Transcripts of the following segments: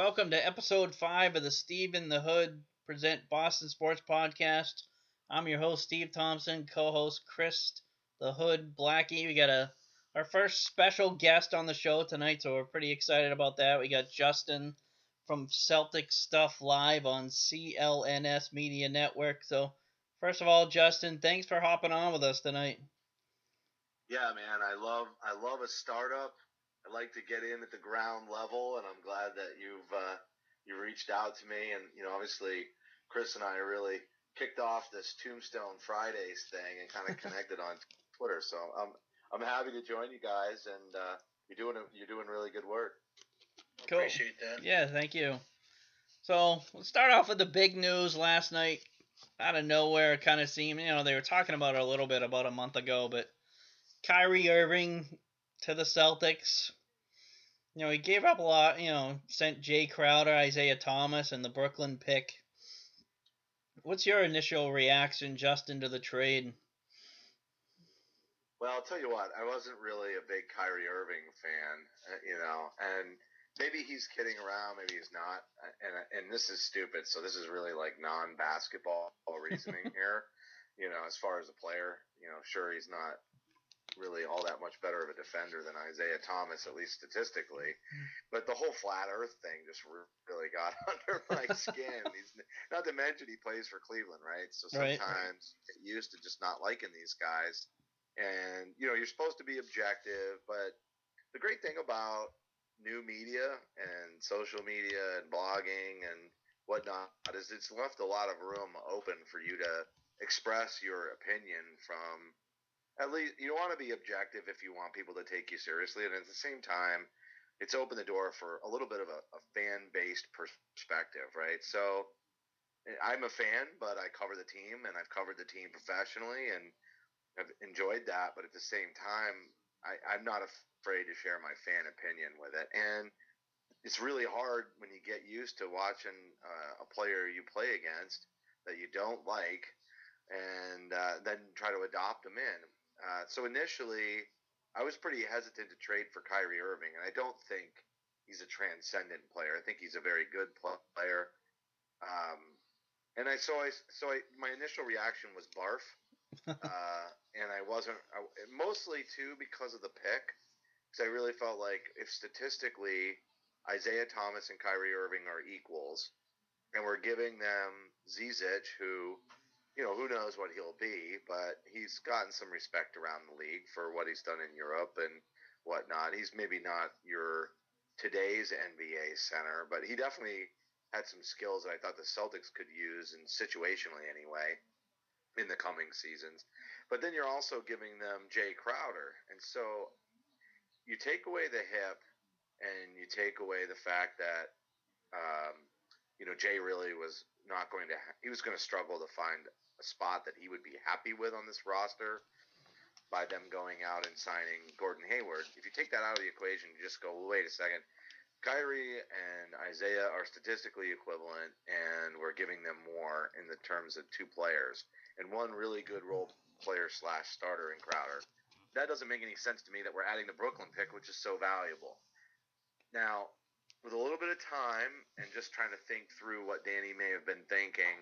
Welcome to episode 5 of the Steve in the Hood present Boston Sports Podcast. I'm your host, Steve Thompson, co-host Chris the Hood Blackie. We got our first special guest on the show tonight, so we're pretty excited about that. We got Justin from Celtics Stuff Live on CLNS Media Network. So, first of all, Justin, thanks for hopping on with us tonight. Yeah, man, I love a startup. I like to get in at the ground level, and I'm glad that you reached out to me. And obviously, Chris and I really kicked off this Tombstone Fridays thing and kind of connected on Twitter. So I'm happy to join you guys, and you're doing really good work. Cool. Appreciate that. Yeah, thank you. So let's start off with the big news last night. Out of nowhere, it kind of seemed, they were talking about it a little bit about a month ago, but Kyrie Irving to the Celtics. He gave up a lot, sent Jay Crowder, Isaiah Thomas, and the Brooklyn pick. What's your initial reaction, Justin, to the trade? Well, I'll tell you what, I wasn't really a big Kyrie Irving fan, and maybe he's kidding around, maybe he's not, and this is stupid. So this is really like non-basketball reasoning here, as far as a player, sure he's not really all that much better of a defender than Isaiah Thomas, at least statistically. But the whole flat Earth thing just really got under my skin. Not to mention he plays for Cleveland, right? So sometimes get used to just not liking these guys. And you're supposed to be objective, but the great thing about new media and social media and blogging and whatnot is it's left a lot of room open for you to express your opinion from. At least you want to be objective if you want people to take you seriously, and at the same time, it's opened the door for a little bit of a fan-based perspective, right? So I'm a fan, but I cover the team, and I've covered the team professionally, and I've enjoyed that. But at the same time, I'm not afraid to share my fan opinion with it, and it's really hard when you get used to watching a player you play against that you don't like, and then try to adopt them in. So initially, I was pretty hesitant to trade for Kyrie Irving, and I don't think he's a transcendent player. I think he's a very good player. And my initial reaction was barf, and I wasn't mostly too because of the pick, because I really felt like if statistically Isaiah Thomas and Kyrie Irving are equals, and we're giving them Zizic, who who knows what he'll be, but he's gotten some respect around the league for what he's done in Europe and whatnot. He's maybe not your today's NBA center, but he definitely had some skills that I thought the Celtics could use, and situationally anyway, in the coming seasons. But then you're also giving them Jay Crowder, and so you take away the hip, and you take away the fact that Jay really was not going to. He was going to struggle to find a spot that he would be happy with on this roster by them going out and signing Gordon Hayward. If you take that out of the equation, you just go, well, wait a second. Kyrie and Isaiah are statistically equivalent, and we're giving them more in the terms of two players and one really good role player / starter in Crowder. That doesn't make any sense to me that we're adding the Brooklyn pick, which is so valuable. Now, with a little bit of time and just trying to think through what Danny may have been thinking,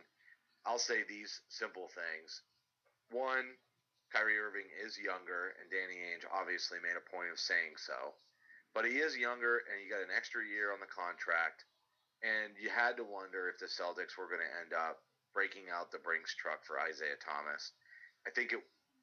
I'll say these simple things. One, Kyrie Irving is younger, and Danny Ainge obviously made a point of saying so. But he is younger, and you got an extra year on the contract, and you had to wonder if the Celtics were going to end up breaking out the Brinks truck for Isaiah Thomas. I think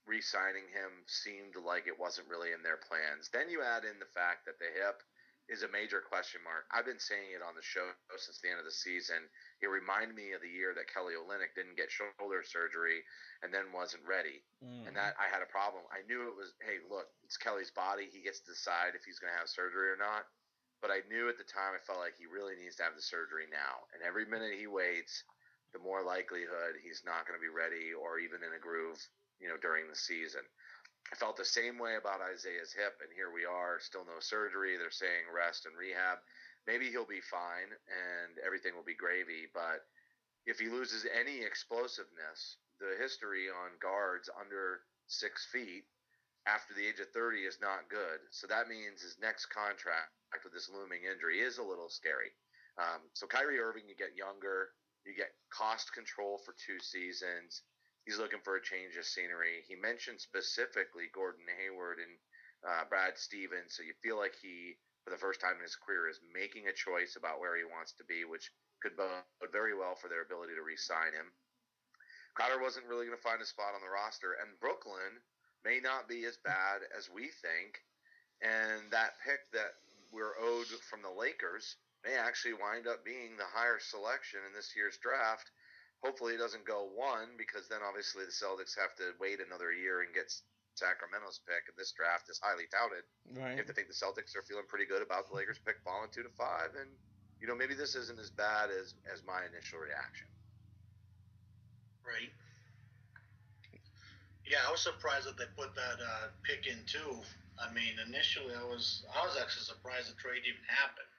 re-signing him seemed like it wasn't really in their plans. Then you add in the fact that the hip is a major question mark. I've been saying it on the show since the end of the season. It reminded me of the year that Kelly Olynyk didn't get shoulder surgery and then wasn't ready. And that I had a problem. I knew it was, hey, look, it's Kelly's body. He gets to decide if he's going to have surgery or not. But I knew at the time, I felt like he really needs to have the surgery now. And every minute he waits, the more likelihood he's not going to be ready or even in a groove, during the season. I felt the same way about Isaiah's hip, and here we are, still no surgery. They're saying rest and rehab. Maybe he'll be fine, and everything will be gravy, but if he loses any explosiveness, the history on guards under 6 feet after the age of 30 is not good. So that means his next contract with this looming injury is a little scary. So Kyrie Irving, you get younger, you get cost control for 2 seasons. He's looking for a change of scenery. He mentioned specifically Gordon Hayward and Brad Stevens, so you feel like he, for the first time in his career, is making a choice about where he wants to be, which could bode very well for their ability to re-sign him. Crowder wasn't really going to find a spot on the roster, and Brooklyn may not be as bad as we think, and that pick that we're owed from the Lakers may actually wind up being the higher selection in this year's draft. Hopefully it doesn't go 1, because then obviously the Celtics have to wait another year and get Sacramento's pick, and this draft is highly touted. Right. You have to think the Celtics are feeling pretty good about the Lakers pick falling 2 to 5, and maybe this isn't as bad as my initial reaction. Right. Yeah, I was surprised that they put that pick in too. I mean, initially I was actually surprised the trade even happened,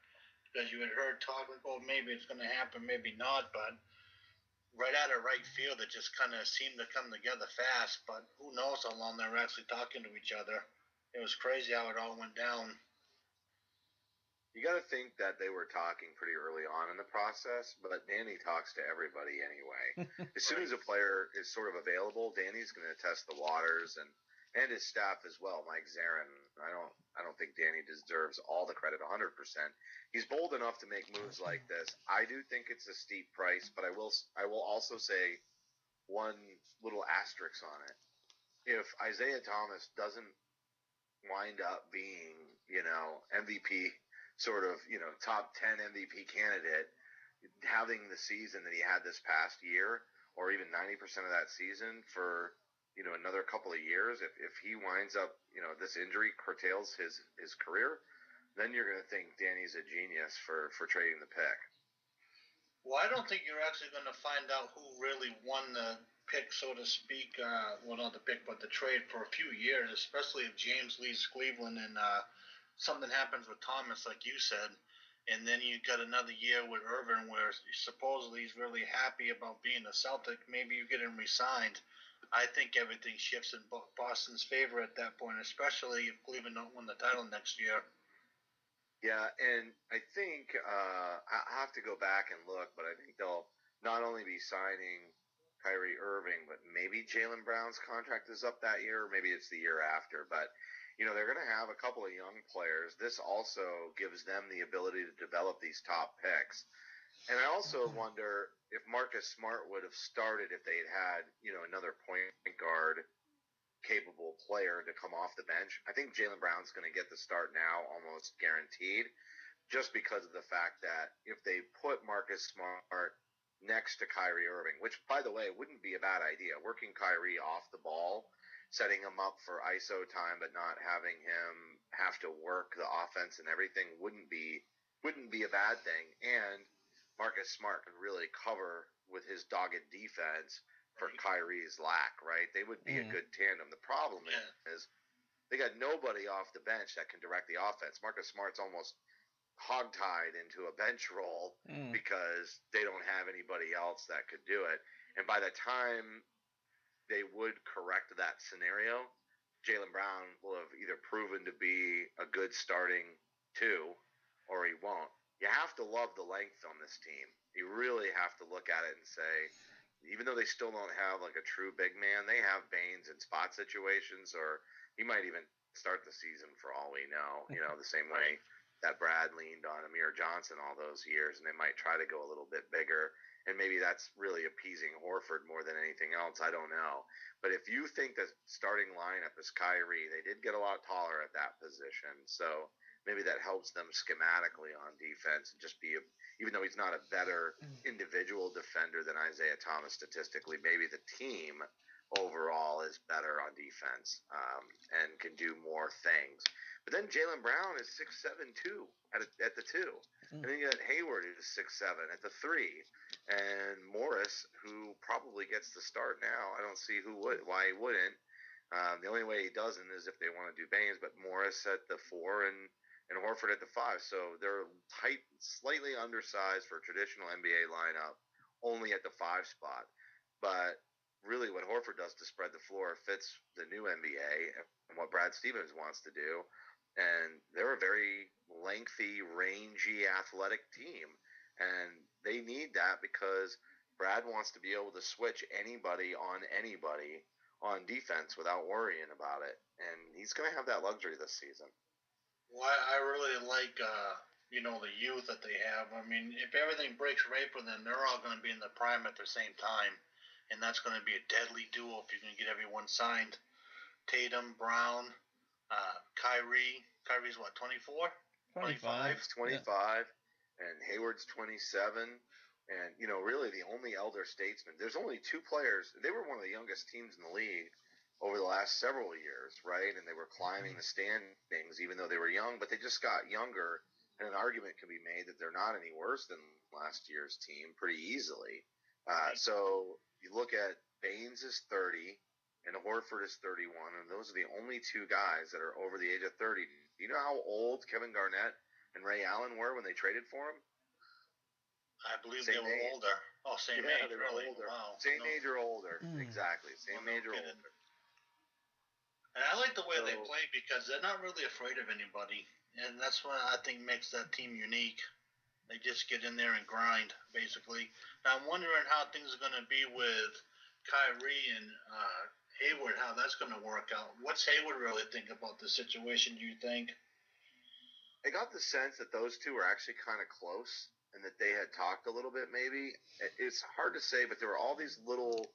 because you had heard talk like, oh, maybe it's going to happen, maybe not, but right out of right field, it just kind of seemed to come together fast. But who knows how long they were actually talking to each other? It was crazy how it all went down. You got to think that they were talking pretty early on in the process, but Danny talks to everybody anyway. As soon as a player is sort of available, Danny's going to test the waters, and his staff as well. Mike Zarin, I don't think Danny deserves all the credit 100%. He's bold enough to make moves like this. I do think it's a steep price, but I will also say one little asterisk on it. If Isaiah Thomas doesn't wind up being, MVP, sort of, top 10 MVP candidate, having the season that he had this past year, or even 90% of that season for, another couple of years, if he winds up, this injury curtails his career, then you're going to think Danny's a genius for trading the pick. Well, I don't think you're actually going to find out who really won the pick, so to speak. Well, not the pick, but the trade for a few years, especially if James leaves Cleveland and something happens with Thomas, like you said. And then you got another year with Irving where supposedly he's really happy about being a Celtic. Maybe you get him re-signed. I think everything shifts in Boston's favor at that point, especially if Cleveland don't win the title next year. Yeah, and I think I have to go back and look, but I think they'll not only be signing Kyrie Irving, but maybe Jaylen Brown's contract is up that year, or maybe it's the year after. But, they're going to have a couple of young players. This also gives them the ability to develop these top picks. And I also wonder if Marcus Smart would have started if they had, another point guard capable player to come off the bench. I think Jaylen Brown's going to get the start now, almost guaranteed, just because of the fact that if they put Marcus Smart next to Kyrie Irving, which, by the way, wouldn't be a bad idea, working Kyrie off the ball, setting him up for ISO time, but not having him have to work the offense and everything wouldn't be a bad thing. And Marcus Smart could really cover with his dogged defense for Kyrie's lack, right? They would be a good tandem. The problem is they got nobody off the bench that can direct the offense. Marcus Smart's almost hogtied into a bench role because they don't have anybody else that could do it. And by the time they would correct that scenario, Jaylen Brown will have either proven to be a good starting 2 or he won't. You have to love the length on this team. You really have to look at it and say, even though they still don't have like a true big man, they have Baines in spot situations, or he might even start the season for all we know, the same way that Brad leaned on Amir Johnson all those years, and they might try to go a little bit bigger. And maybe that's really appeasing Horford more than anything else. I don't know. But if you think the starting lineup is Kyrie, they did get a lot taller at that position. So maybe that helps them schematically on defense and just be, even though he's not a better individual defender than Isaiah Thomas statistically, maybe the team overall is better on defense and can do more things. But then Jaylen Brown is 6'7" too at the 2. And then you got Hayward who's 6'7" at the 3. And Morris, who probably gets the start now. I don't see why he wouldn't. The only way he doesn't is if they want to do Baines, but Morris at the 4 and Horford at the 5. So they're tight, slightly undersized for a traditional NBA lineup, only at the 5 spot. But really what Horford does to spread the floor fits the new NBA and what Brad Stevens wants to do. And they're a very lengthy, rangy, athletic team. And they need that because Brad wants to be able to switch anybody on defense without worrying about it. And he's going to have that luxury this season. Well, I really like, the youth that they have. I mean, if everything breaks right for them, they're all going to be in the prime at the same time. And that's going to be a deadly duel if you can get everyone signed. Tatum, Brown, Kyrie. Kyrie's what, 24? 25. 25. Yeah. And Hayward's 27. And, really the only elder statesman. There's only two players. They were one of the youngest teams in the league over the last several years, right? And they were climbing the standings even though they were young, but they just got younger. And an argument can be made that they're not any worse than last year's team pretty easily. So you look at Baines is 30 and Horford is 31, and those are the only two guys that are over the age of 30. Do you know how old Kevin Garnett and Ray Allen were when they traded for him? I believe they were older. Oh, same age, they really? Older. Wow. Same age or older. Exactly. Same age or older. And I like the way they play because they're not really afraid of anybody. And that's what I think makes that team unique. They just get in there and grind, basically. Now, I'm wondering how things are going to be with Kyrie and Hayward, how that's going to work out. What's Hayward really think about the situation, do you think? I got the sense that those two were actually kind of close and that they had talked a little bit maybe. It's hard to say, but there were all these little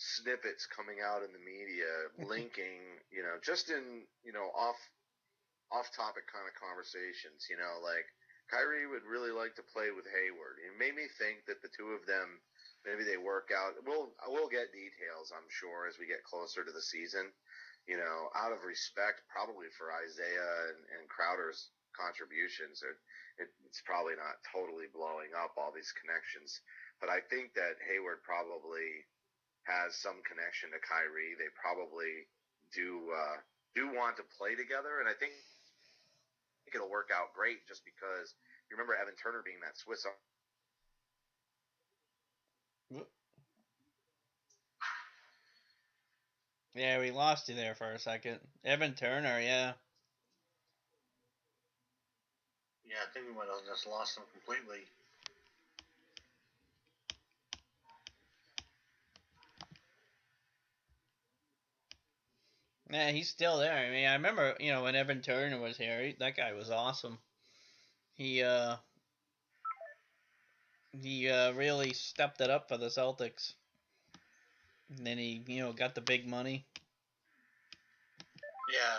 snippets coming out in the media linking, just in, off-topic kind of conversations, like Kyrie would really like to play with Hayward. It made me think that the two of them, maybe they work out. We'll get details, I'm sure, as we get closer to the season. Out of respect, probably for Isaiah and Crowder's contributions, it's probably not totally blowing up all these connections. But I think that Hayward probably has some connection to Kyrie. They probably do want to play together, and I think it'll work out great just because you remember Evan Turner being that Swiss. Yeah, we lost you there for a second. Evan Turner, yeah. Yeah, I think we might have just lost him completely. Yeah, he's still there. I mean, I remember, when Evan Turner was here, that guy was awesome. He really stepped it up for the Celtics. And then he, got the big money. Yeah,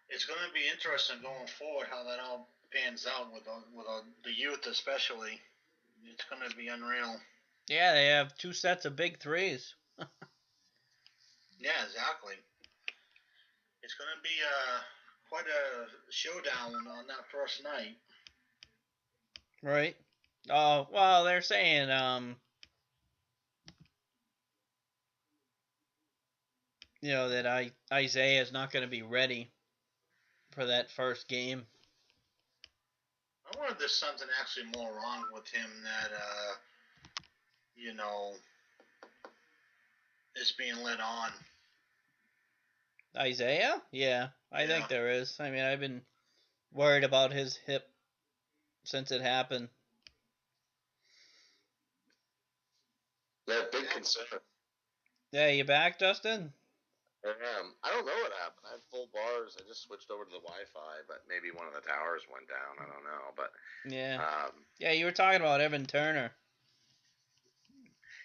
it's going to be interesting going forward how that all pans out with the youth especially. It's going to be unreal. Yeah, they have two sets of big threes. Yeah, exactly. It's going to be quite a showdown on that first night. Right. Oh, well, they're saying that Isaiah is not going to be ready for that first game. I wonder if there's something actually more wrong with him that is being led on. Isaiah? Yeah, I think there is. I mean, I've been worried about his hip since it happened. Yeah, big concern. Yeah, you back, Justin? I am. I don't know what happened. I had full bars. I just switched over to the Wi-Fi, but maybe one of the towers went down. I don't know, but yeah, you were talking about Evan Turner.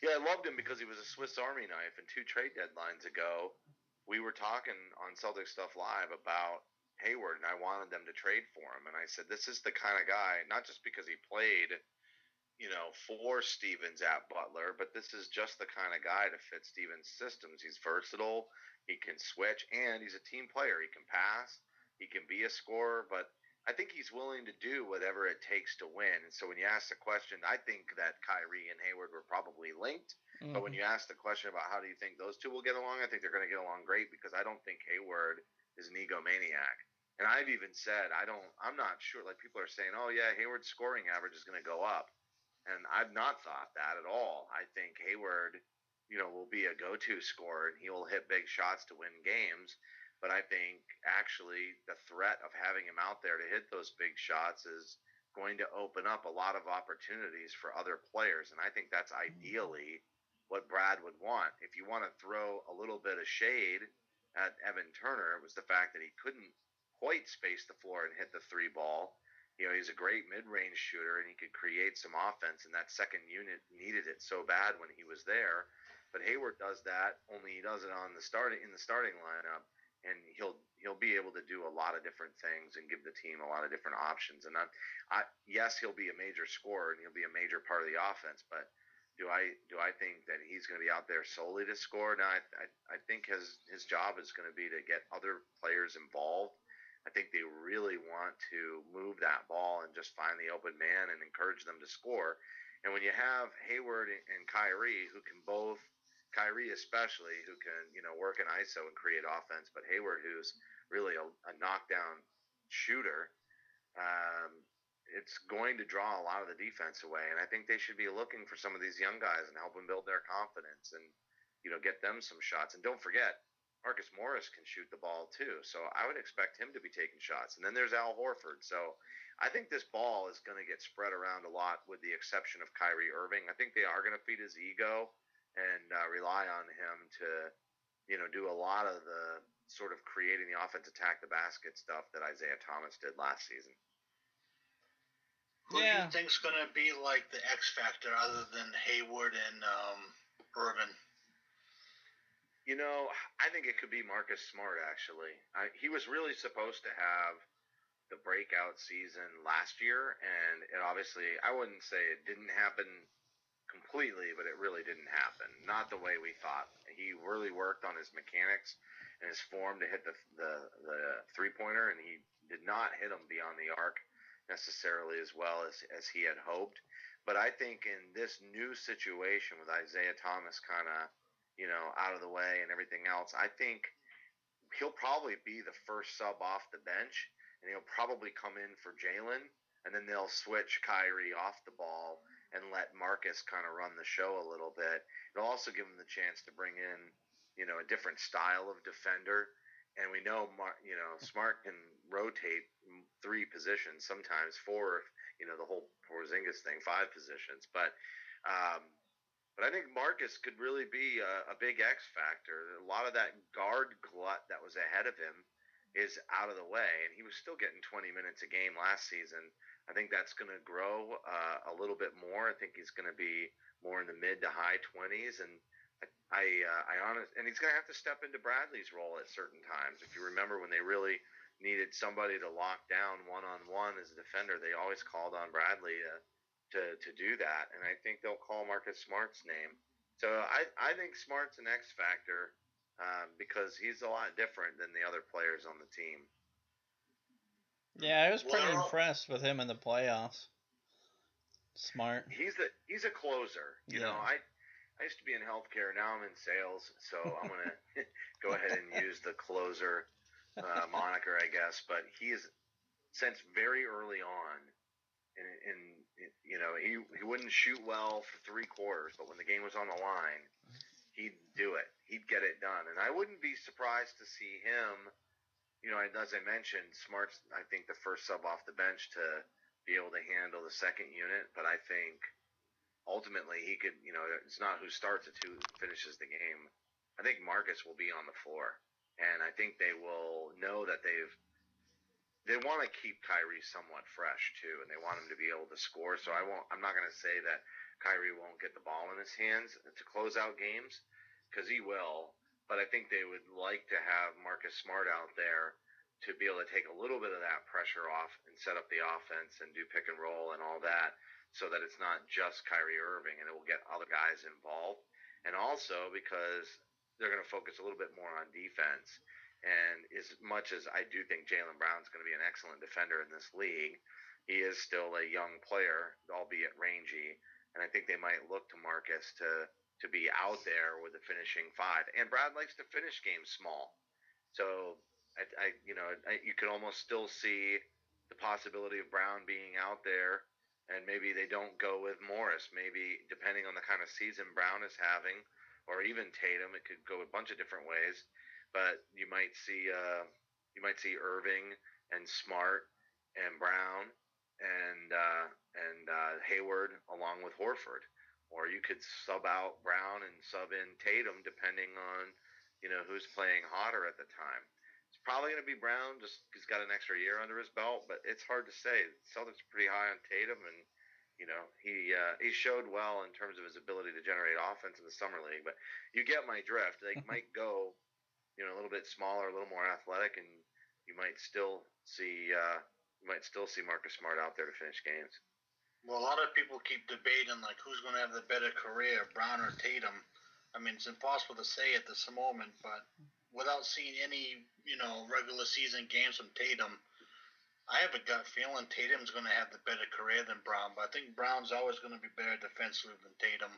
Yeah, I loved him because he was a Swiss Army knife. And 2 trade deadlines ago, we were talking on Celtic Stuff Live about Hayward, and I wanted them to trade for him. And I said, this is the kind of guy, not just because he played, for Stevens at Butler, but this is just the kind of guy to fit Stevens' systems. He's versatile, he can switch, and he's a team player. He can pass, he can be a scorer, but I think he's willing to do whatever it takes to win. And so when you ask the question, I think that Kyrie and Hayward were probably linked. Mm-hmm. But when you ask the question about how do you think those two will get along, I think they're going to get along great because I don't think Hayward is an egomaniac. And I've even said I'm not sure. Like people are saying, oh yeah, Hayward's scoring average is going to go up. And I've not thought that at all. I think Hayward, will be a go-to scorer and he'll hit big shots to win games. But I think actually the threat of having him out there to hit those big shots is going to open up a lot of opportunities for other players. And I think that's ideally what Brad would want. If you want to throw a little bit of shade at Evan Turner, it was the fact that he couldn't quite space the floor and hit the three ball. He's a great mid-range shooter, and he could create some offense, and that second unit needed it so bad when he was there. But Hayward does that, only he does it in the starting lineup, and he'll be able to do a lot of different things and give the team a lot of different options. And yes, he'll be a major scorer and he'll be a major part of the offense, but do I think that he's going to be out there solely to score? No, I think his job is going to be to get other players involved. I think they really want to move that ball and just find the open man and encourage them to score. And when you have Hayward and Kyrie, who can both, Kyrie especially, who can work an ISO and create offense, but Hayward, who's really a knockdown shooter, it's going to draw a lot of the defense away. And I think they should be looking for some of these young guys and help them build their confidence and get them some shots. And don't forget, Marcus Morris can shoot the ball too, so I would expect him to be taking shots. And then there's Al Horford. So I think this ball is going to get spread around a lot, with the exception of Kyrie Irving. I think they are going to feed his ego and rely on him to do a lot of the sort of creating the offense, attack the basket stuff that Isaiah Thomas did last season. Who do you think's going to be like the X factor other than Hayward and Irving? I think it could be Marcus Smart, actually. He was really supposed to have the breakout season last year, and it obviously, I wouldn't say it didn't happen completely, but it really didn't happen. Not the way we thought. He really worked on his mechanics and his form to hit the three-pointer, and he did not hit them beyond the arc necessarily as well as he had hoped. But I think in this new situation with Isaiah Thomas kind of out of the way and everything else, I think he'll probably be the first sub off the bench, and he'll probably come in for Jalen, and then they'll switch Kyrie off the ball and let Marcus kind of run the show a little bit. It'll also give him the chance to bring in, a different style of defender. And we know, Smart can rotate 3 positions, sometimes 4, the whole Porzingis thing, 5 positions. But I think Marcus could really be a big X factor. A lot of that guard glut that was ahead of him is out of the way, and he was still getting 20 minutes a game last season. I think that's going to grow a little bit more. I think he's going to be more in the mid to high 20s, and and he's going to have to step into Bradley's role at certain times. If you remember when they really needed somebody to lock down one-on-one as a defender, they always called on Bradley to do that, and I think they'll call Marcus Smart's name. So I think Smart's an X factor because he's a lot different than the other players on the team. Yeah, I was pretty impressed with him in the playoffs. Smart. He's a closer. You know, I used to be in healthcare. Now I'm in sales, so I'm gonna go ahead and use the closer moniker, I guess. But he's since very early on, he wouldn't shoot well for 3 quarters, but when the game was on the line, he'd do it. He'd get it done, and I wouldn't be surprised to see him. As I mentioned, Smart's, I think, the first sub off the bench to be able to handle the second unit, but I think ultimately he could, it's not who starts, it's who finishes the game. I think Marcus will be on the floor, and I think they will know that they want to keep Kyrie somewhat fresh too, and they want him to be able to score. So I'm not going to say that Kyrie won't get the ball in his hands to close out games, because he will. But I think they would like to have Marcus Smart out there to be able to take a little bit of that pressure off and set up the offense and do pick and roll and all that, so that it's not just Kyrie Irving, and it will get other guys involved. And also because they're going to focus a little bit more on defense. And as much as I do think Jaylen Brown's going to be an excellent defender in this league, he is still a young player, albeit rangy. And I think they might look to Marcus to be out there with the finishing 5. And Brad likes to finish games small. So, you could almost still see the possibility of Brown being out there, and maybe they don't go with Morris. Maybe, depending on the kind of season Brown is having, or even Tatum, it could go a bunch of different ways. But you might see Irving and Smart and Brown and Hayward along with Horford, or you could sub out Brown and sub in Tatum depending on who's playing hotter at the time. It's probably going to be Brown, just he's got an extra year under his belt, but it's hard to say. Celtics are pretty high on Tatum, and he showed well in terms of his ability to generate offense in the summer league. But you get my drift. They might go a little bit smaller, a little more athletic, and you might still see Marcus Smart out there to finish games. Well, a lot of people keep debating like who's going to have the better career, Brown or Tatum. I mean, it's impossible to say at this moment, but without seeing any regular season games from Tatum, I have a gut feeling Tatum's going to have the better career than Brown. But I think Brown's always going to be better defensively than Tatum.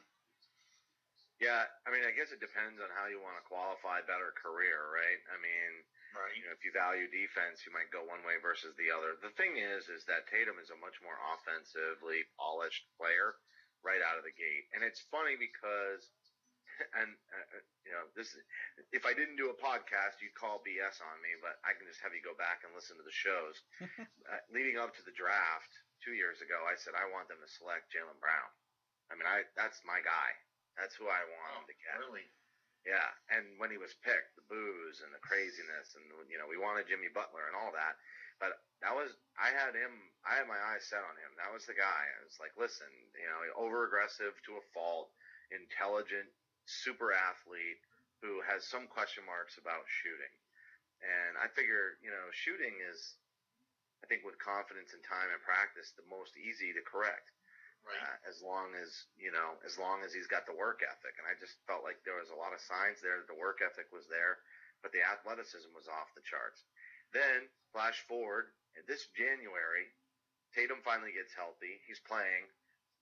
Yeah, I mean, I guess it depends on how you want to qualify better career, right? I mean, right. If you value defense, you might go one way versus the other. The thing is that Tatum is a much more offensively polished player right out of the gate. And it's funny because, and this, if I didn't do a podcast, you'd call BS on me, but I can just have you go back and listen to the shows. Leading up to the draft 2 years ago, I said I want them to select Jaylen Brown. I mean, that's my guy. That's who I want him to get. Really? Yeah, and when he was picked, the booze and the craziness, and we wanted Jimmy Butler and all that, but I had my eyes set on him. That was the guy. I was like, listen, over aggressive to a fault, intelligent, super athlete who has some question marks about shooting, and I figure shooting is, I think with confidence and time and practice, the most easy to correct. Right. As long as he's got the work ethic, and I just felt like there was a lot of signs there that the work ethic was there, but the athleticism was off the charts. Then flash forward, this January, Tatum finally gets healthy. He's playing.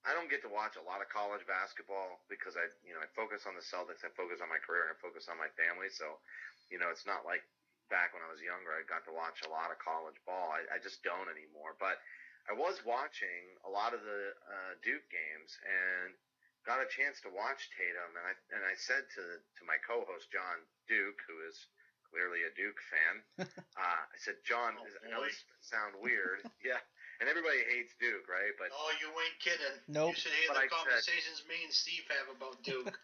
I don't get to watch a lot of college basketball because I focus on the Celtics, I focus on my career, and I focus on my family. So, it's not like back when I was younger, I got to watch a lot of college ball. I just don't anymore, but I was watching a lot of the Duke games and got a chance to watch Tatum, and I said to my co-host John Duke, who is clearly a Duke fan, I said, John, I know this sound weird, yeah, and everybody hates Duke, right? But you ain't kidding. Nope. You should hear the conversations me and Steve have about Duke.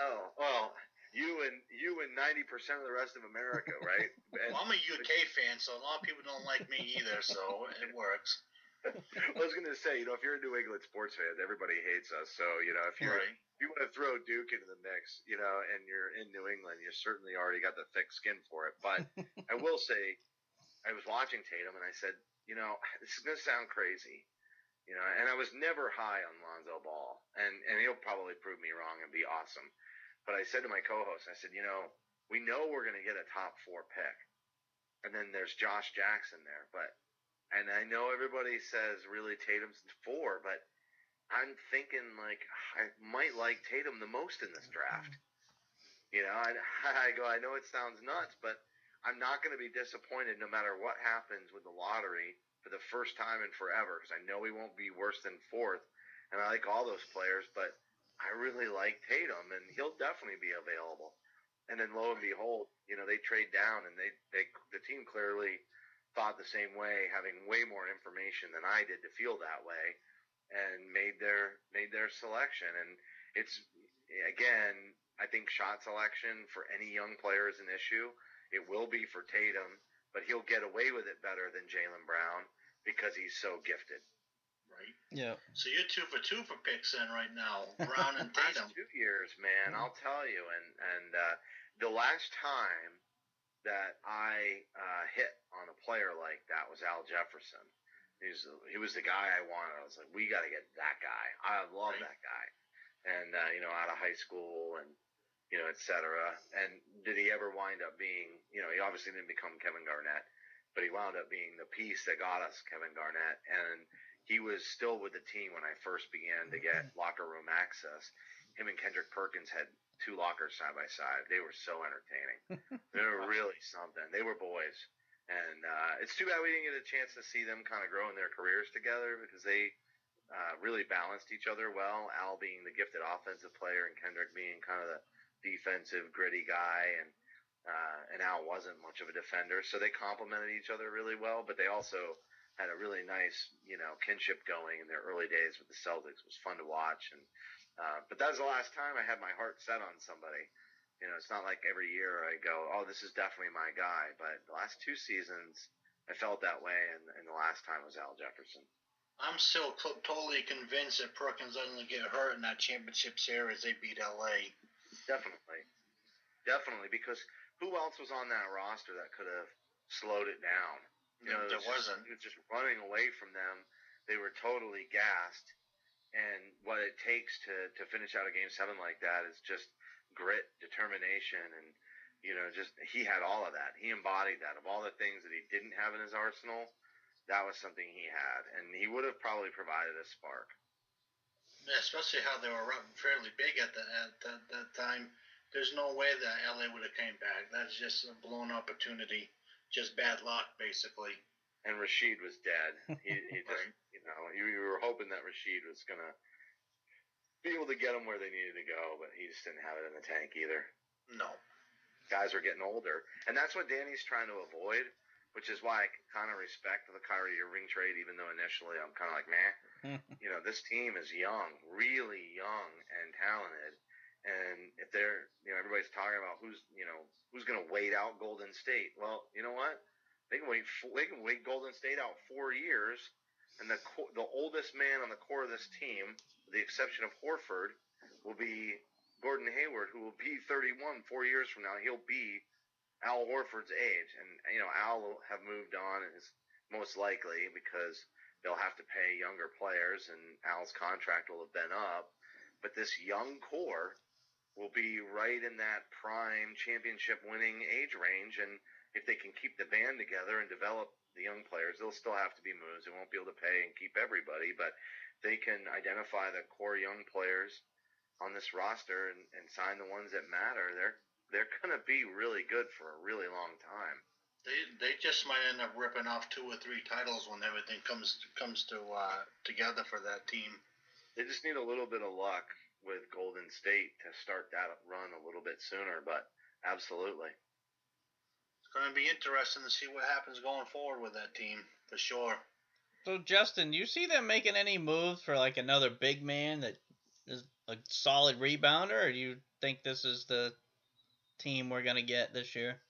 Oh well. You and 90% of the rest of America, right? Well, I'm a UK fan, so a lot of people don't like me either, so it works. I was going to say, if you're a New England sports fan, everybody hates us. So, if you want to throw Duke into the mix, and you're in New England, you certainly already got the thick skin for it. But I will say, I was watching Tatum, and I said, this is going to sound crazy, and I was never high on Lonzo Ball, and he'll probably prove me wrong and be awesome. But I said to my co-host, I said, we know we're going to get a top 4 pick, and then there's Josh Jackson there, and I know everybody says really Tatum's 4, but I'm thinking like I might like Tatum the most in this draft. I go, I know it sounds nuts, but I'm not going to be disappointed no matter what happens with the lottery for the first time in forever, because I know he won't be worse than 4th, and I like all those players, but I really like Tatum, and he'll definitely be available. And then lo and behold, they trade down, and the team clearly thought the same way, having way more information than I did to feel that way, and made their selection. And it's, again, I think shot selection for any young player is an issue. It will be for Tatum, but he'll get away with it better than Jaylen Brown because he's so gifted. Right. Yeah. So you're 2 for 2 for picks in right now, Brown and Tatum. Last 2 years, man, I'll tell you. And the last time that I hit on a player like that was Al Jefferson. He was the guy I wanted. I was like, we got to get that guy. I love that guy. And, out of high school and, et cetera. And did he ever wind up being, he obviously didn't become Kevin Garnett, but he wound up being the piece that got us Kevin Garnett. And he was still with the team when I first began to get locker room access. Him and Kendrick Perkins had 2 lockers side by side. They were so entertaining. They were really something. They were boys. And it's too bad we didn't get a chance to see them kind of grow in their careers together, because they really balanced each other well. Al being the gifted offensive player and Kendrick being kind of the defensive, gritty guy. And Al wasn't much of a defender. So they complemented each other really well, but they also had a really nice, kinship going in their early days with the Celtics. It was fun to watch, and but that was the last time I had my heart set on somebody. It's not like every year I go, oh, this is definitely my guy. But the last 2 seasons, I felt that way, and the last time was Al Jefferson. I'm still totally convinced that Perkins doesn't get hurt in that championship series they beat LA. Definitely, because who else was on that roster that could have slowed it down? There wasn't. It was just running away from them. They were totally gassed, and what it takes to finish out a game 7 like that is just grit, determination, and just he had all of that. He embodied that. Of all the things that he didn't have in his arsenal, that was something he had, and he would have probably provided a spark. Yeah, especially how they were fairly big at that time. There's no way that LA would have came back. That's just a blown opportunity. Just bad luck, basically. And Rashid was dead. He just, you were hoping that Rashid was going to be able to get them where they needed to go, but he just didn't have it in the tank either. No. Guys are getting older. And that's what Danny's trying to avoid, which is why I kind of respect the Kyrie Irving trade, even though initially I'm kind of like, meh. This team is young, really young and talented. And if they're, everybody's talking about who's going to wait out Golden State. Well, you know what? They can wait Golden State out 4 years, and the oldest man on the core of this team, with the exception of Horford, will be Gordon Hayward, who will be 31 4 years from now. He'll be Al Horford's age, and Al will have moved on, and is most likely because they'll have to pay younger players, and Al's contract will have been up. But this young core will be right in that prime championship winning age range, and if they can keep the band together and develop the young players, they'll still have to be moves. They won't be able to pay and keep everybody, but they can identify the core young players on this roster and sign the ones that matter. They're going to be really good for a really long time. They just might end up ripping off 2 or 3 titles when everything comes to together for that team. They just need a little bit of luck with Golden State to start that run a little bit sooner, but absolutely. It's going to be interesting to see what happens going forward with that team, for sure. So, Justin, do you see them making any moves for like another big man that is a solid rebounder, or do you think this is the team we're going to get this year?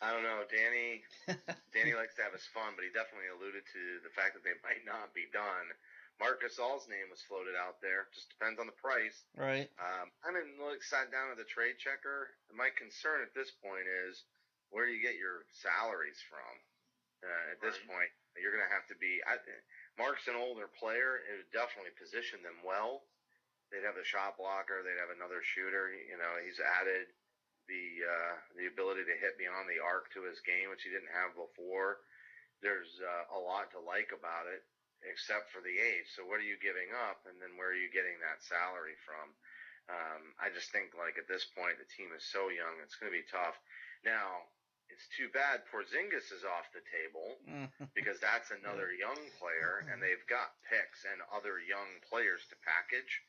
I don't know. Danny likes to have his fun, but he definitely alluded to the fact that they might not be done. Marc Gasol's name was floated out there. Just depends on the price. Right. I didn't sat down at the trade checker. My concern at this point is where do you get your salaries from? At this point, you're going to have to be. Mark's an older player. It would definitely position them well. They'd have a shot blocker. They'd have another shooter. He's added the ability to hit beyond the arc to his game, which he didn't have before. There's a lot to like about it, except for the age. So what are you giving up, and then where are you getting that salary from? I just think at this point the team is so young, it's going to be tough. Now it's too bad Porzingis is off the table because that's another young player, and they've got picks and other young players to package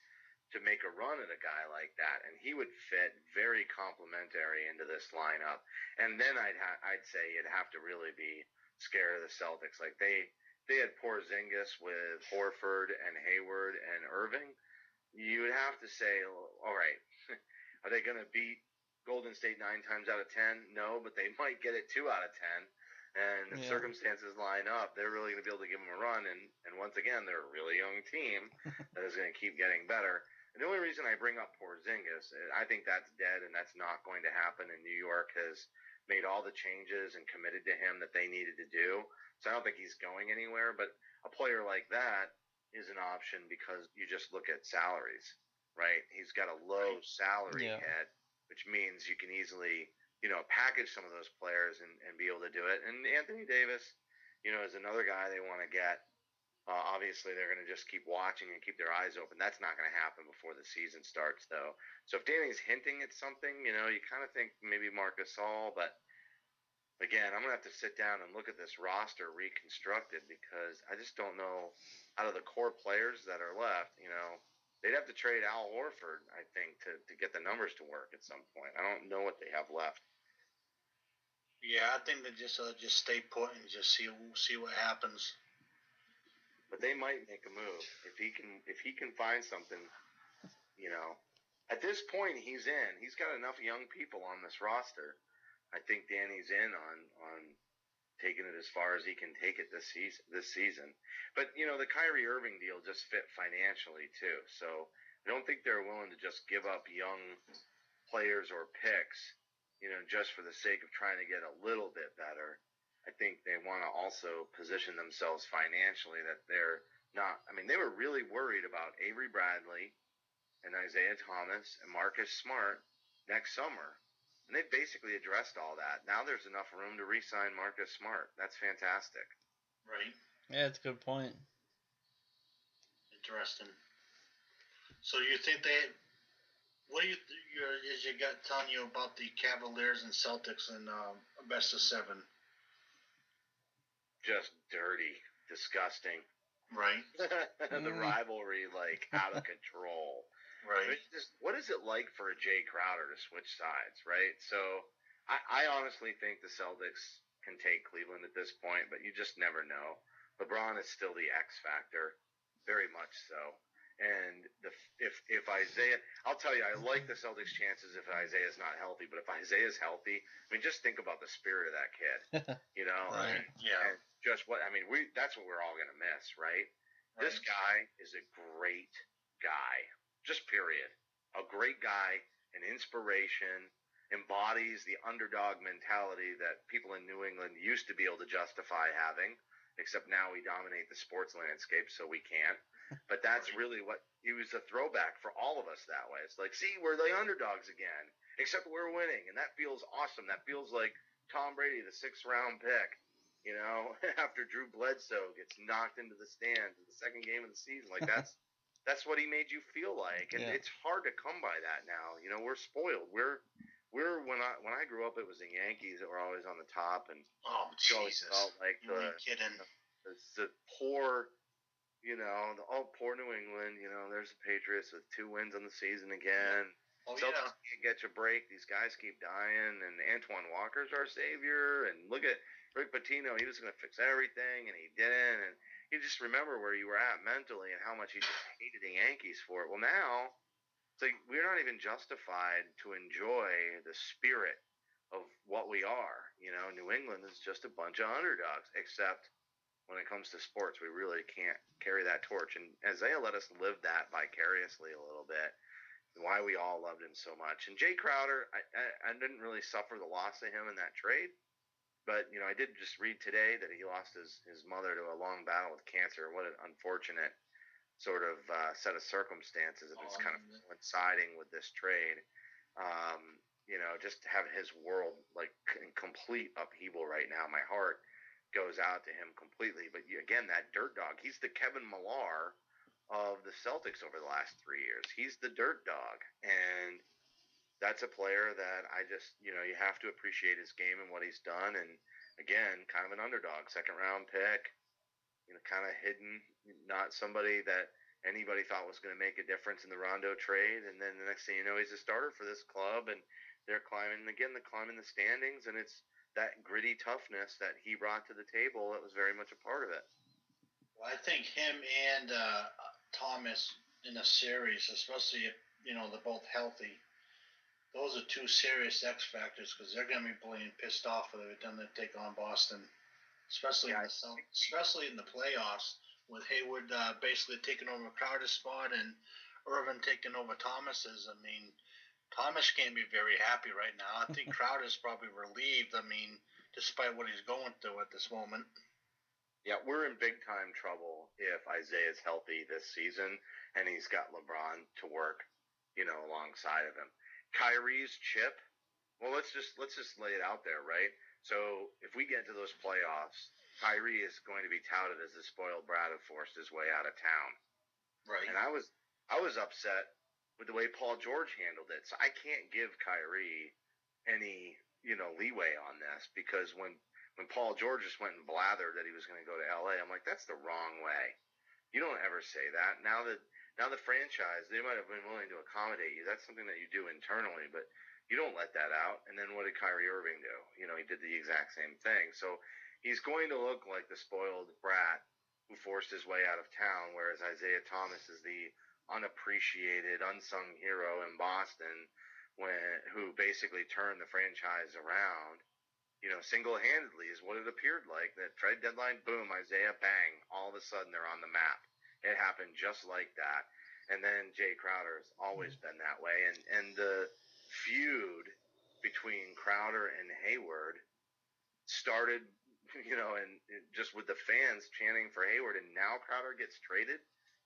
to make a run at a guy like that, and he would fit very complementary into this lineup. And then I'd say you'd have to really be scared of the Celtics. Like they had Porzingis with Horford and Hayward and Irving. You would have to say, all right, are they going to beat Golden State 9 times out of 10? No, but they might get it 2 out of 10. And if circumstances line up, they're really going to be able to give them a run. And once again, they're a really young team that is going to keep getting better. And the only reason I bring up Porzingis, I think that's dead, and that's not going to happen. And New York has made all the changes and committed to him that they needed to do. So I don't think he's going anywhere. But a player like that is an option because you just look at salaries, right? He's got a low salary head, which means you can easily, package some of those players and be able to do it. And Anthony Davis, is another guy they want to get. Obviously, they're going to just keep watching and keep their eyes open. That's not going to happen before the season starts, though. So if Danny's hinting at something, you kind of think maybe Marc Gasol. But again, I'm going to have to sit down and look at this roster reconstructed because I just don't know out of the core players that are left, they'd have to trade Al Horford, I think, to get the numbers to work at some point. I don't know what they have left. Yeah, I think they just stay put and just see what happens. but they might make a move if he can find something. At this point he's in. He's got enough young people on this roster. I think Danny's in on taking it as far as he can take it this season. But the Kyrie Irving deal just fit financially too. So I don't think they're willing to just give up young players or picks, just for the sake of trying to get a little bit better. I think they want to also position themselves financially that they're not. I mean, they were really worried about Avery Bradley and Isaiah Thomas and Marcus Smart next summer. And they basically addressed all that. Now there's enough room to re-sign Marcus Smart. That's fantastic. Right. Yeah, that's a good point. Interesting. So you think they? What do you is your gut telling you about the Cavaliers and Celtics in best of 7? Just dirty, disgusting. Right. The rivalry, like, out of control. Right. What is it like for a Jay Crowder to switch sides, right? So I honestly think the Celtics can take Cleveland at this point, but you just never know. LeBron is still the X factor, very much so. And if Isaiah, I'll tell you, I like the Celtics' chances if Isaiah's not healthy. But if Isaiah's healthy, I mean, just think about the spirit of that kid. Right. And just that's what we're all gonna miss, right? This guy is a great guy, just period. A great guy, an inspiration, embodies the underdog mentality that people in New England used to be able to justify having. Except now we dominate the sports landscape, so we can't. But that's really what he was a throwback for all of us that way. It's like, see, we're the underdogs again, except we're winning, and that feels awesome. That feels like Tom Brady, the 6th round pick, after Drew Bledsoe gets knocked into the stands in the second game of the season. Like that's what he made you feel like, and it's hard to come by that now. We're spoiled. We're when I grew up, it was the Yankees that were always on the top, and Jesus, felt like you kidding? The poor. Poor New England. There's the Patriots with 2 wins on the season again. Celtics can't get you a break. These guys keep dying, and Antoine Walker's our savior. And look at Rick Pitino. He was going to fix everything, and he didn't. And you just remember where you were at mentally and how much you just hated the Yankees for it. Well, now it's like we're not even justified to enjoy the spirit of what we are. New England is just a bunch of underdogs, except when it comes to sports, we really can't carry that torch. And Isaiah let us live that vicariously a little bit, why we all loved him so much. And Jay Crowder, I didn't really suffer the loss of him in that trade. But, I did just read today that he lost his mother to a long battle with cancer. What an unfortunate sort of set of circumstances that it's kind of coinciding with this trade. Just to have his world, like, in complete upheaval right now. My heart goes out to him completely. But again, that dirt dog, he's the Kevin Millar of the Celtics over the last 3 years. He's the dirt dog, and that's a player that I just, you have to appreciate his game and what he's done. And again, kind of an underdog, 2nd round pick, kind of hidden, not somebody that anybody thought was going to make a difference in the Rondo trade. And then the next thing you know, he's a starter for this club, and they're climbing the standings, and it's that gritty toughness that he brought to the table that was very much a part of it. Well, I think him and Thomas in a series, especially if they're both healthy, those are 2 serious X factors because they're going to be playing pissed off if they're done to take on Boston, especially in the playoffs with Hayward basically taking over Crowder's spot and Irvin taking over Thomas's. I mean, Thomas can't be very happy right now. I think Crowder's probably relieved. I mean, despite what he's going through at this moment. Yeah, we're in big time trouble if Isaiah's healthy this season and he's got LeBron to work, alongside of him. Kyrie's chip. Well, let's just lay it out there, right? So if we get to those playoffs, Kyrie is going to be touted as the spoiled brat who forced his way out of town. Right. And I was upset with the way Paul George handled it. So I can't give Kyrie any, leeway on this because when Paul George just went and blathered that he was going to go to LA, I'm like, that's the wrong way. You don't ever say that. Now the franchise, they might have been willing to accommodate you. That's something that you do internally, but you don't let that out. And then what did Kyrie Irving do? He did the exact same thing. So he's going to look like the spoiled brat who forced his way out of town, whereas Isaiah Thomas is the unappreciated, unsung hero in Boston, who basically turned the franchise around. Single-handedly is what it appeared like. That trade deadline, boom, Isaiah, bang, all of a sudden they're on the map. It happened just like that. And then Jay Crowder has always been that way. And the feud between Crowder and Hayward started, and just with the fans chanting for Hayward, and now Crowder gets traded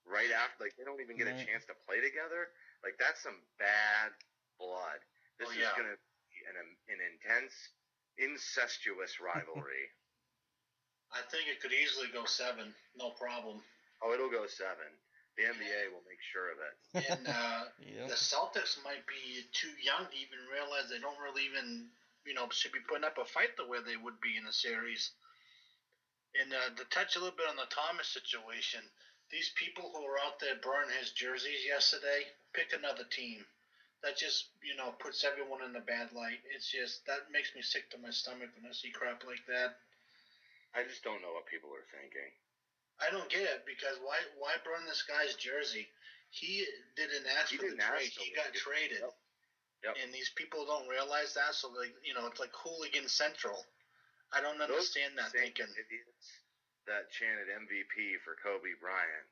right after. Like, they don't even get a chance to play together. Like, that's some bad blood. This is going to be an intense, incestuous rivalry. I think it could easily go 7, no problem. Oh, it'll go 7. The NBA will make sure of it. And the Celtics might be too young to even realize they don't really even, should be putting up a fight the way they would be in a series. And to touch a little bit on the Thomas situation, these people who were out there burning his jerseys yesterday, pick another team. That just, puts everyone in a bad light. It's just, that makes me sick to my stomach when I see crap like that. I just don't know what people are thinking. I don't get it, because why burn this guy's jersey? He didn't ask for the trade. He got traded. Yep. And these people don't realize that, so it's like hooligan central. I don't understand that thinking. Idiots that chanted MVP for Kobe Bryant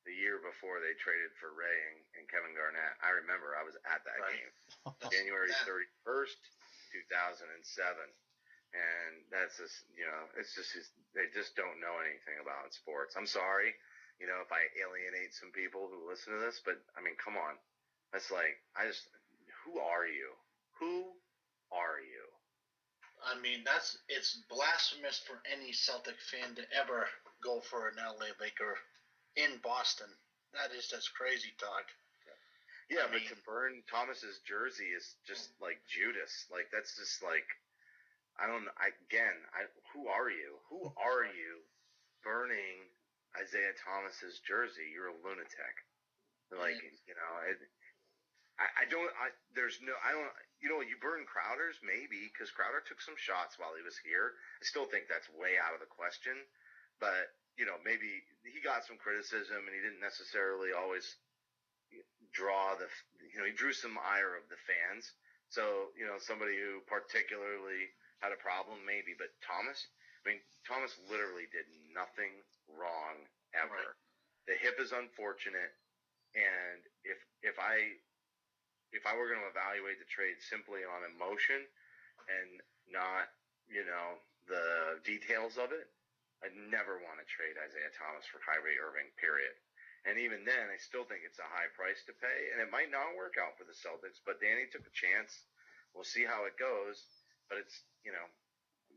the year before they traded for Ray and Kevin Garnett. I remember I was at that game. January 31st, 2007. And that's just, it's just, they just don't know anything about sports. I'm sorry, if I alienate some people who listen to this, but I mean, come on. That's like, who are you? Who are you? I mean, it's blasphemous for any Celtic fan to ever go for an LA Laker in Boston. That is just crazy talk. Yeah, but to burn Thomas's jersey is just like Judas. Like, that's just like, who are you? Who are you burning Isaiah Thomas's jersey? You're a lunatic. Like, you burn Crowder's, maybe, because Crowder took some shots while he was here. I still think that's way out of the question. But, maybe he got some criticism and he didn't necessarily always draw he drew some ire of the fans. So, somebody who particularly had a problem, maybe, but Thomas literally did nothing wrong ever. Right. The hip is unfortunate, and if I were going to evaluate the trade simply on emotion and not, the details of it, I'd never want to trade Isaiah Thomas for Kyrie Irving, period. And even then, I still think it's a high price to pay, and it might not work out for the Celtics, but Danny took a chance. We'll see how it goes. But it's,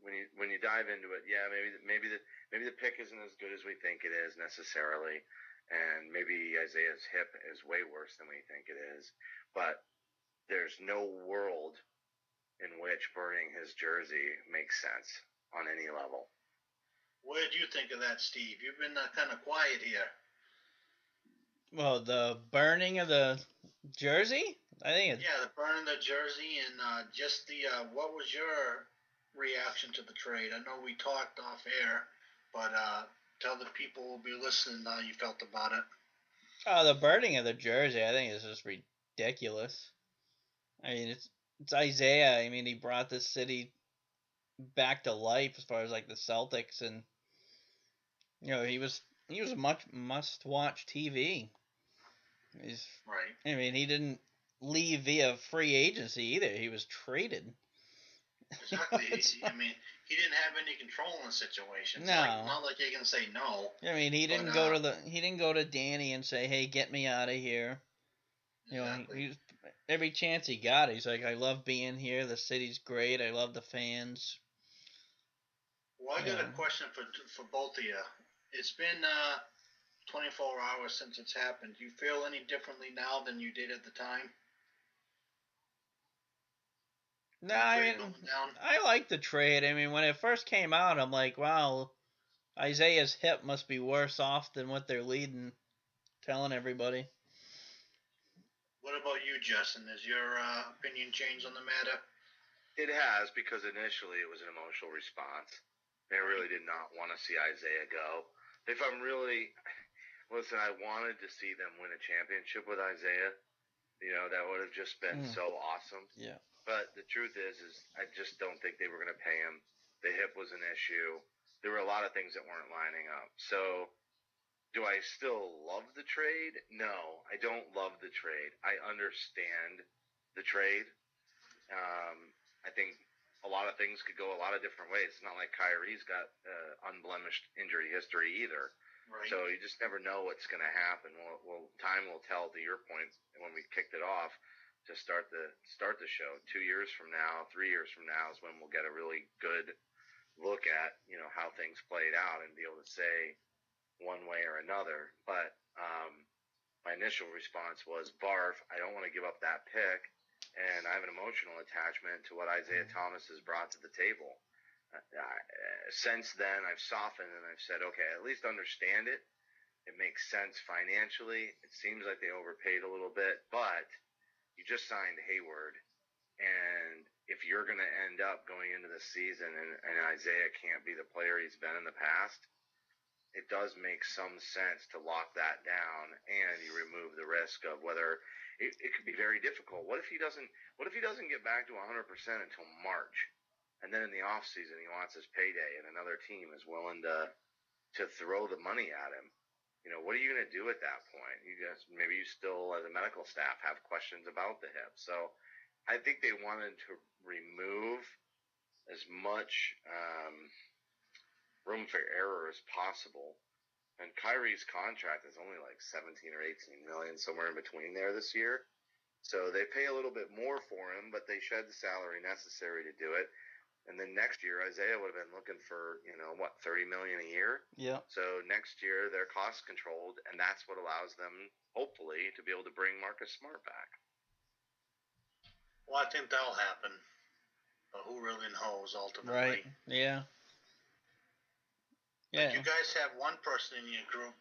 when you dive into it, yeah, maybe the pick isn't as good as we think it is necessarily, and maybe Isaiah's hip is way worse than we think it is. But there's no world in which burning his jersey makes sense on any level. What did you think of that, Steve? You've been kind of quiet here. Well, the burning of the jersey? I think it's... Yeah, the burning of the jersey, and just the what was your reaction to the trade? I know we talked off air, but tell the people who will be listening how you felt about it. The burning of the jersey, I think, is just ridiculous. I mean, it's Isaiah. I mean, he brought this city back to life as far as like the Celtics, and he was a much must-watch TV. Right. I mean, he didn't leave via free agency either. He was traded. Exactly. I mean, he didn't have any control in the situation. No. Not like he can say no. I mean, he didn't go to Danny and say, "Hey, get me out of here." Exactly. Every chance he got, he's like, "I love being here. The city's great. I love the fans." Well, I got a question for both of you. It's been 24 hours since it's happened. Do you feel any differently now than you did at the time? No, I mean, I like the trade. I mean, when it first came out, I'm like, wow, Isaiah's hip must be worse off than what they're telling everybody. What about you, Justin? Has your opinion changed on the matter? It has, because initially it was an emotional response. They really did not want to see Isaiah go. if I'm really listen, I wanted to see them win a championship with Isaiah. That would have just been so awesome. Yeah. But the truth is I just don't think they were going to pay him. The hip was an issue. There were a lot of things that weren't lining up. So, do I still love the trade? No, I don't love the trade. I understand the trade. I think a lot of things could go a lot of different ways. It's not like Kyrie's got unblemished injury history either. Right. So you just never know what's going to happen. Time will tell. To your point, when we kicked it off to start the show, 2 years from now, 3 years from now is when we'll get a really good look at how things played out and be able to say one way or another. But my initial response was, barf, I don't want to give up that pick, and I have an emotional attachment to what Isaiah Thomas has brought to the table. Since then, I've softened and I've said, okay, at least understand it. It makes sense financially. It seems like they overpaid a little bit, but you just signed Hayward, and if you're going to end up going into the season and Isaiah can't be the player he's been in the past, it does make some sense to lock that down, and you remove the risk of whether it could be very difficult. What if he doesn't get back to 100% until March, and then in the off season he wants his payday, and another team is willing to throw the money at him? What are you going to do at that point? Maybe you still, as a medical staff, have questions about the hip. So I think they wanted to remove as much room for error as possible. And Kyrie's contract is only like 17 or 18 million, somewhere in between there this year. So they pay a little bit more for him, but they shed the salary necessary to do it. And then next year, Isaiah would have been looking for, $30 million a year? Yeah. So next year, they're cost controlled, and that's what allows them, hopefully, to be able to bring Marcus Smart back. Well, I think that'll happen. But who really knows, ultimately? Right, yeah. Yeah. But you guys have one person in your group,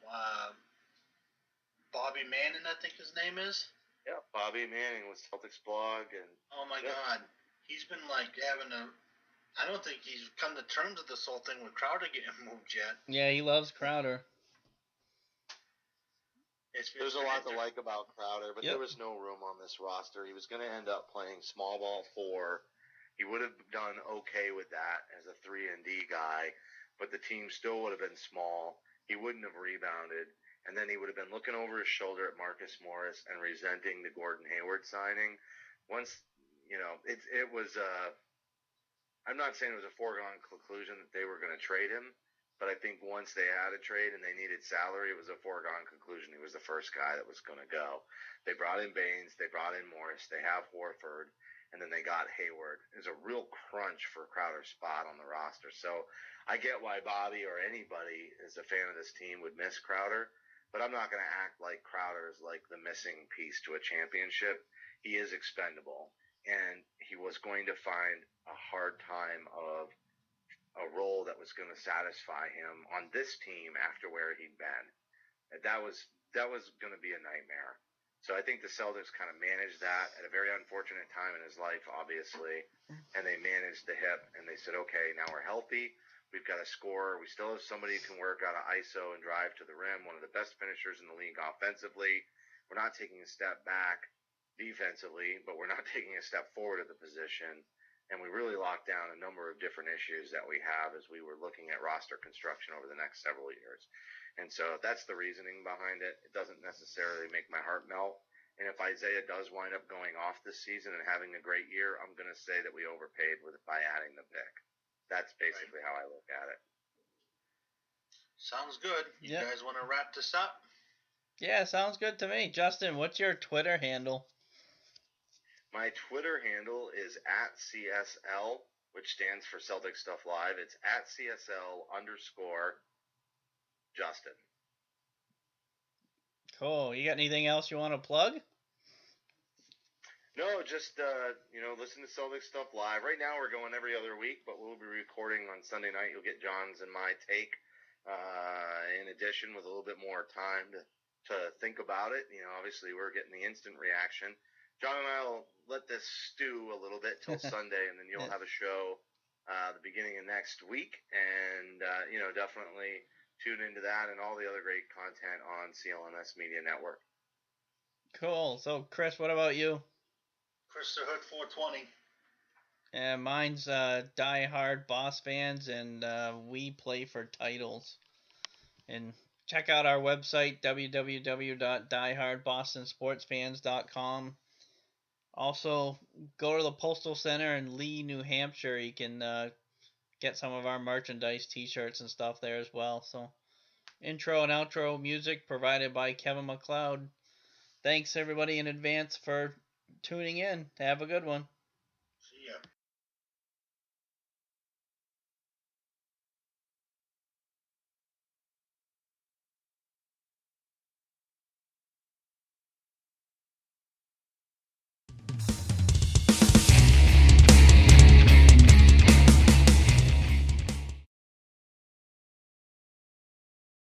Bobby Manning, I think his name is? Yeah, Bobby Manning with Celtics blog. And oh, my God. He's been, having I don't think he's come to terms with this whole thing with Crowder getting moved yet. Yeah, he loves Crowder. There's a lot to like about Crowder, but there was no room on this roster. He was going to end up playing small ball 4. He would have done okay with that as a 3-and-D guy, but the team still would have been small. He wouldn't have rebounded, and then he would have been looking over his shoulder at Marcus Morris and resenting the Gordon Hayward signing. Once, it was I'm not saying it was a foregone conclusion that they were going to trade him, but I think once they had a trade and they needed salary, it was a foregone conclusion he was the first guy that was going to go. They brought in Baines, they brought in Morris, they have Horford, and then they got Hayward. It was a real crunch for Crowder's spot on the roster. So I get why Bobby or anybody is a fan of this team would miss Crowder, but I'm not going to act like Crowder is like the missing piece to a championship. He is expendable. And he was going to find a hard time of a role that was going to satisfy him on this team after where he'd been. That was going to be a nightmare. So I think the Celtics kind of managed that at a very unfortunate time in his life, obviously, and they managed the hip, and they said, okay, now we're healthy. We've got a scorer. We still have somebody who can work out of ISO and drive to the rim, one of the best finishers in the league offensively. We're not taking a step back defensively, but we're not taking a step forward at the position. And we really locked down a number of different issues that we have as we were looking at roster construction over the next several years. And so that's the reasoning behind it. It doesn't necessarily make my heart melt. And if Isaiah does wind up going off this season and having a great year, I'm going to say that we overpaid by adding the pick. That's basically how I look at it. Sounds good. You guys want to wrap this up? Yeah, sounds good to me. Justin, what's your Twitter handle? My Twitter handle is @CSL, which stands for Celtic Stuff Live. It's @CSL_Justin. Cool. You got anything else you want to plug? No, just, listen to Celtic Stuff Live. Right now we're going every other week, but we'll be recording on Sunday night. You'll get John's and my take, in addition, with a little bit more time to think about it. Obviously we're getting the instant reaction. John and I will let this stew a little bit till Sunday, and then you'll have a show the beginning of next week. And, definitely tune into that and all the other great content on CLNS Media Network. Cool. So, Chris, what about you? Chris the Hood 420. And mine's Die Hard Boss fans, and we play for titles. And check out our website, www.diehardbostonsportsfans.com. Also, go to the Postal Center in Lee, New Hampshire. You can get some of our merchandise, t-shirts, and stuff there as well. So, intro and outro music provided by Kevin MacLeod. Thanks, everybody, in advance for tuning in. Have a good one.